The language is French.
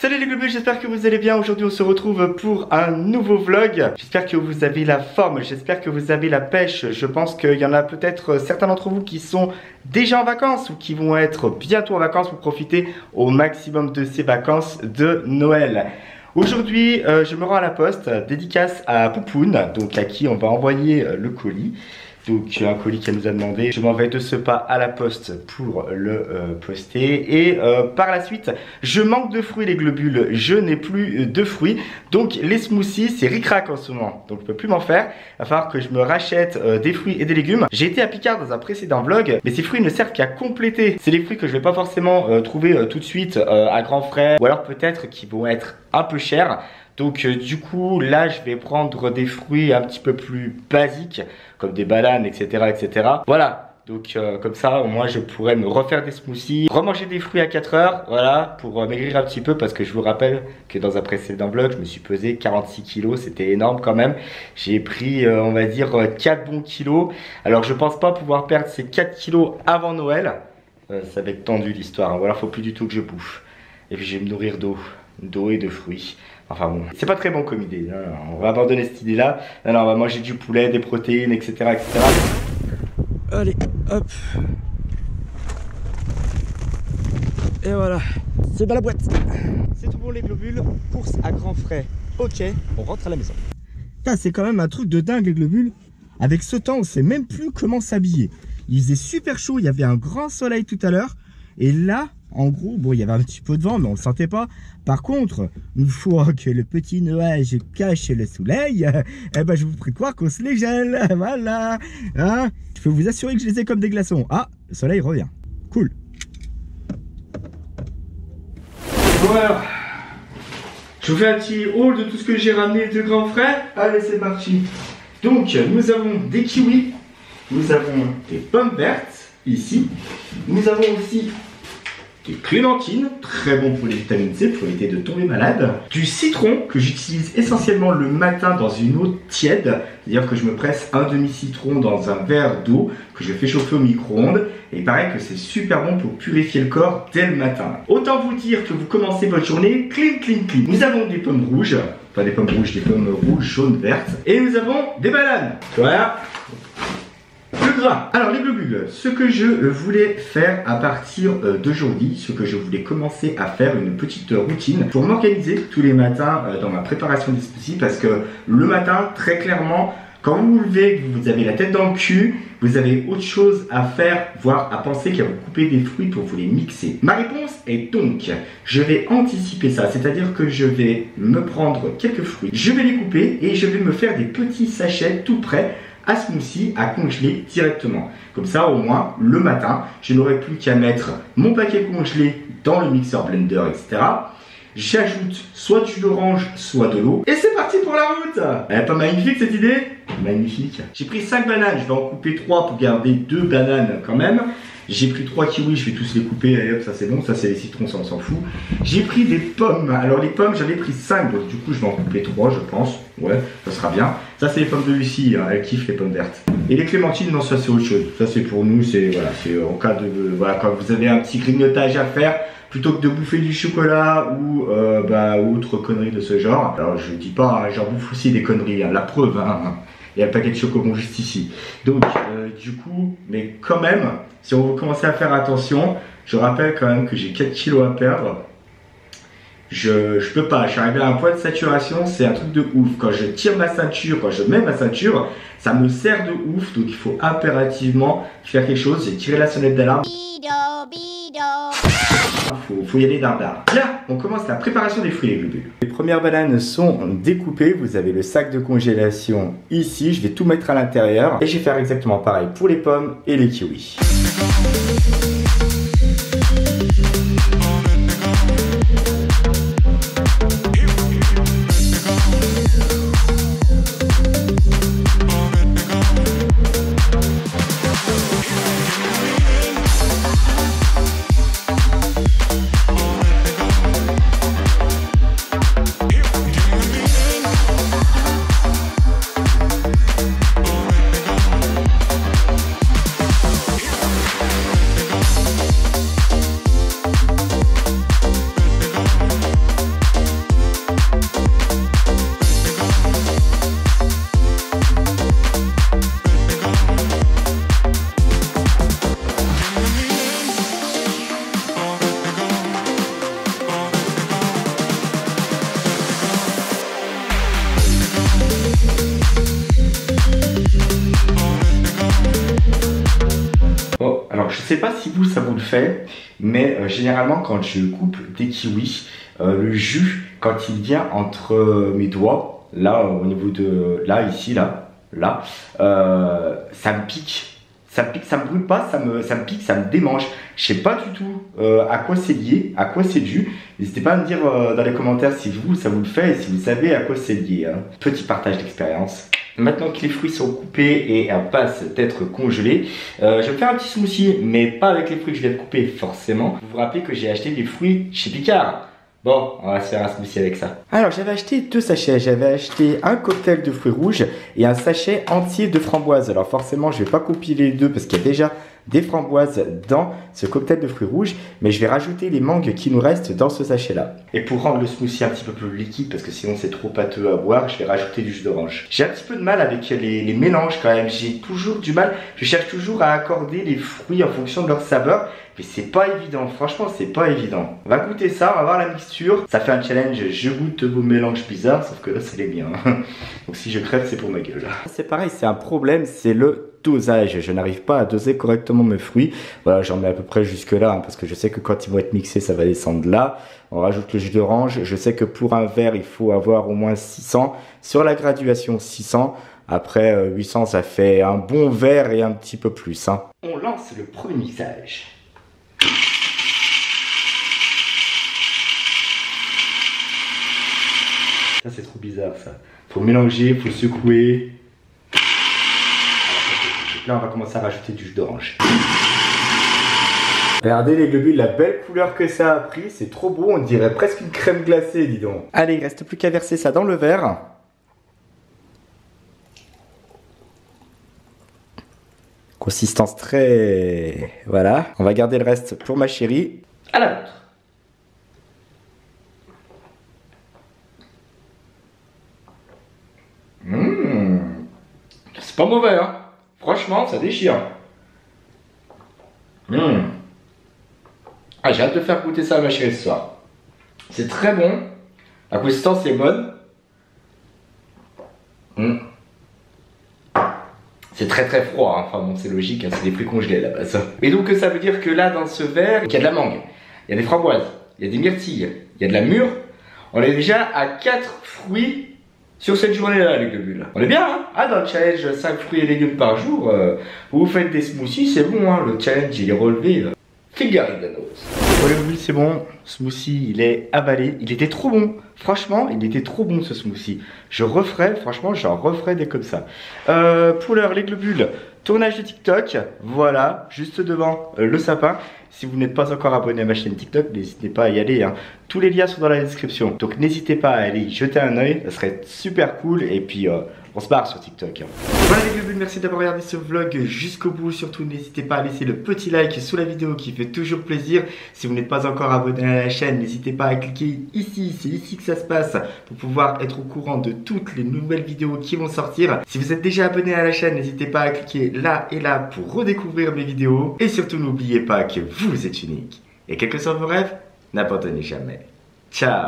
Salut les globules, j'espère que vous allez bien. Aujourd'hui on se retrouve pour un nouveau vlog. J'espère que vous avez la forme, j'espère que vous avez la pêche. Je pense qu'il y en a peut-être certains d'entre vous qui sont déjà en vacances ou qui vont être bientôt en vacances pour profiter au maximum de ces vacances de Noël. Aujourd'hui je me rends à la poste, dédicace à Poupoune, donc à qui on va envoyer le colis. Donc un colis qu'elle nous a demandé. Je m'en vais de ce pas à la poste pour le poster. Et par la suite, je manque de fruits les globules. Je n'ai plus de fruits. Donc les smoothies, c'est ric-rac en ce moment. Donc je peux plus m'en faire. Il va falloir que je me rachète des fruits et des légumes. J'ai été à Picard dans un précédent vlog. Mais ces fruits ne servent qu'à compléter. C'est les fruits que je vais pas forcément trouver tout de suite à grands frais. Ou alors peut-être qui vont être un peu chers. Donc du coup là je vais prendre des fruits un petit peu plus basiques comme des bananes etc. Voilà, donc comme ça au moins je pourrais me refaire des smoothies, remanger des fruits à 4 heures, voilà, pour maigrir un petit peu. Parce que je vous rappelle que dans un précédent vlog je me suis pesé 46 kilos, c'était énorme quand même. J'ai pris on va dire 4 bons kilos. Alors je pense pas pouvoir perdre ces 4 kilos avant Noël, ça va être tendu l'histoire, voilà, faut plus du tout que je bouffe. Et puis je vais me nourrir d'eau et de fruits. Enfin bon, c'est pas très bon comme idée, non, on va abandonner cette idée là. Non, on va manger du poulet, des protéines, etc. Allez, hop. Et voilà, c'est dans la boîte. C'est tout bon les globules, course à grands frais. Ok, on rentre à la maison. C'est quand même un truc de dingue les globules. Avec ce temps, on sait même plus comment s'habiller. Il faisait super chaud, il y avait un grand soleil tout à l'heure. Et là, en gros, bon, il y avait un petit peu de vent, mais on le sentait pas. Par contre, une fois que le petit nuage cache le soleil, eh ben, je vous prie croire qu'on se les gèle. Voilà. Hein, je peux vous assurer que je les ai comme des glaçons. Ah, le soleil revient. Cool. Bon alors, je vous fais un petit haul de tout ce que j'ai ramené de grands frais. Allez, c'est parti. Donc, nous avons des kiwis. Nous avons des pommes vertes, ici. Nous avons aussi des clémentines, très bon pour les vitamines C, pour éviter de tomber malade. Du citron, que j'utilise essentiellement le matin dans une eau tiède. C'est-à-dire que je me presse un demi-citron dans un verre d'eau, que je fais chauffer au micro-ondes. Et il paraît que c'est super bon pour purifier le corps dès le matin. Autant vous dire que vous commencez votre journée clean. Nous avons des pommes rouges, enfin des pommes rouges, jaunes, vertes. Et nous avons des bananes. Voilà. Alors les globules, ce que je voulais faire à partir d'aujourd'hui, ce que je voulais commencer à faire, une petite routine pour m'organiser tous les matins dans ma préparation des smoothies. Parce que le matin, très clairement, quand vous vous levez, vous avez la tête dans le cul, vous avez autre chose à faire, voire à penser qu'à vous couper des fruits pour vous les mixer. Ma réponse est donc, je vais anticiper ça, c'est-à-dire que je vais me prendre quelques fruits, je vais les couper et je vais me faire des petits sachets tout prêts à smoothie à congeler directement. Comme ça au moins le matin je n'aurai plus qu'à mettre mon paquet congelé dans le mixeur blender etc. J'ajoute soit du jus d'orange soit de l'eau et c'est parti pour la route. Elle est pas magnifique cette idée? Magnifique. J'ai pris 5 bananes, je vais en couper 3 pour garder 2 bananes quand même. J'ai pris 3 kiwis, je vais tous les couper, allez hop, ça c'est bon, ça c'est les citrons, ça on s'en fout. J'ai pris des pommes, alors les pommes j'avais pris 5, donc du coup je vais en couper 3 je pense, ouais, ça sera bien. Ça c'est les pommes de Lucie, hein, elle kiffe les pommes vertes. Et les clémentines, non ça c'est autre chose, ça c'est pour nous, c'est voilà, c'est en cas de, voilà, quand vous avez un petit grignotage à faire, plutôt que de bouffer du chocolat ou autre connerie de ce genre. Alors je dis pas, hein, j'en bouffe aussi des conneries, hein, la preuve, hein. Il y a un paquet de chocobons juste ici. Donc du coup, mais quand même, si on veut commencer à faire attention, je rappelle quand même que j'ai 4 kilos à perdre. Je peux pas, je suis arrivé à un point de saturation, c'est un truc de ouf. Quand je tire ma ceinture, quand je mets ma ceinture, ça me sert de ouf. Donc il faut impérativement faire quelque chose. J'ai tiré la sonnette d'alarme. Faut y aller dardard. Là, on commence la préparation des fruits et globules. Les premières bananes sont découpées. Vous avez le sac de congélation ici. Je vais tout mettre à l'intérieur. Et je vais faire exactement pareil pour les pommes et les kiwis. sais pas si vous, ça vous le fait, mais généralement quand je coupe des kiwis, le jus, quand il vient entre mes doigts, là, au niveau de, là, ici, là, ça me pique. Ça me pique, ça me brûle pas, ça me pique, ça me démange. Je sais pas du tout à quoi c'est lié, à quoi c'est dû. N'hésitez pas à me dire dans les commentaires si vous, ça vous le fait et si vous savez à quoi c'est lié. Hein. Petit partage d'expérience. Maintenant que les fruits sont coupés et passent d'être congelés, je vais faire un petit smoothie, mais pas avec les fruits que je viens de couper forcément. Vous vous rappelez que j'ai acheté des fruits chez Picard. Bon, on va se faire un smoothie avec ça. Alors, j'avais acheté 2 sachets. J'avais acheté un cocktail de fruits rouges et un sachet entier de framboises. Alors forcément, je vais pas copier les deux parce qu'il y a déjà des framboises dans ce cocktail de fruits rouges, mais je vais rajouter les mangues qui nous restent dans ce sachet-là. Et pour rendre le smoothie un petit peu plus liquide, parce que sinon c'est trop pâteux à boire, je vais rajouter du jus d'orange. J'ai un petit peu de mal avec les mélanges quand même. J'ai toujours du mal. Je cherche toujours à accorder les fruits en fonction de leur saveur. Mais c'est pas évident, franchement c'est pas évident. On va goûter ça, on va voir la mixture. Ça fait un challenge, je goûte vos mélanges bizarres, sauf que là c'est les miens. Donc si je crève c'est pour ma gueule. C'est pareil, c'est un problème, c'est le dosage. Je n'arrive pas à doser correctement mes fruits. Voilà, j'en mets à peu près jusque là, hein, parce que je sais que quand ils vont être mixés, ça va descendre là. On rajoute le jus d'orange. Je sais que pour un verre, il faut avoir au moins 600. Sur la graduation, 600. Après 800, ça fait un bon verre et un petit peu plus. Hein. On lance le premier mixage. Ça c'est trop bizarre ça. Faut mélanger, faut secouer. Donc là on va commencer à rajouter du jus d'orange. Regardez les globules, la belle couleur que ça a pris, c'est trop beau, on dirait presque une crème glacée, dis donc. Allez, il reste plus qu'à verser ça dans le verre. Consistance très... Voilà. On va garder le reste pour ma chérie. À la vôtre. C'est pas mauvais, hein. Franchement, ça déchire. Ah, j'ai hâte de faire goûter ça à ma chérie ce soir. C'est très bon. La consistance est bonne. C'est très très froid, hein. Enfin bon c'est logique, hein. C'est des fruits congelés à la base. Et donc ça veut dire que là dans ce verre, il y a de la mangue, il y a des framboises, il y a des myrtilles, il y a de la mûre. On est déjà à 4 fruits sur cette journée-là les globules. On est bien, hein. Ah, dans le challenge 5 fruits et légumes par jour, vous faites des smoothies, c'est bon, hein. Le challenge il est relevé. Finger in the nose. Pour les globules c'est bon, smoothie il est avalé, il était trop bon. Franchement, il était trop bon ce smoothie. Je referai, franchement, j'en referai des comme ça. Pour l'heure, les globules, tournage de TikTok, voilà, juste devant le sapin. Si vous n'êtes pas encore abonné à ma chaîne TikTok, n'hésitez pas à y aller, hein. Tous les liens sont dans la description. Donc n'hésitez pas à aller y jeter un oeil, ça serait super cool. Et puis on se barre sur TikTok. Voilà les globules, merci d'avoir regardé ce vlog jusqu'au bout. Surtout n'hésitez pas à laisser le petit like sous la vidéo qui fait toujours plaisir. Si vous n'êtes pas encore abonné à la chaîne, n'hésitez pas à cliquer ici, c'est ici que ça se passe, pour pouvoir être au courant de toutes les nouvelles vidéos qui vont sortir. Si vous êtes déjà abonné à la chaîne, n'hésitez pas à cliquer là et là pour redécouvrir mes vidéos. Et surtout n'oubliez pas que vous êtes unique. Et quel que soit vos rêves, n'abandonnez jamais. Ciao!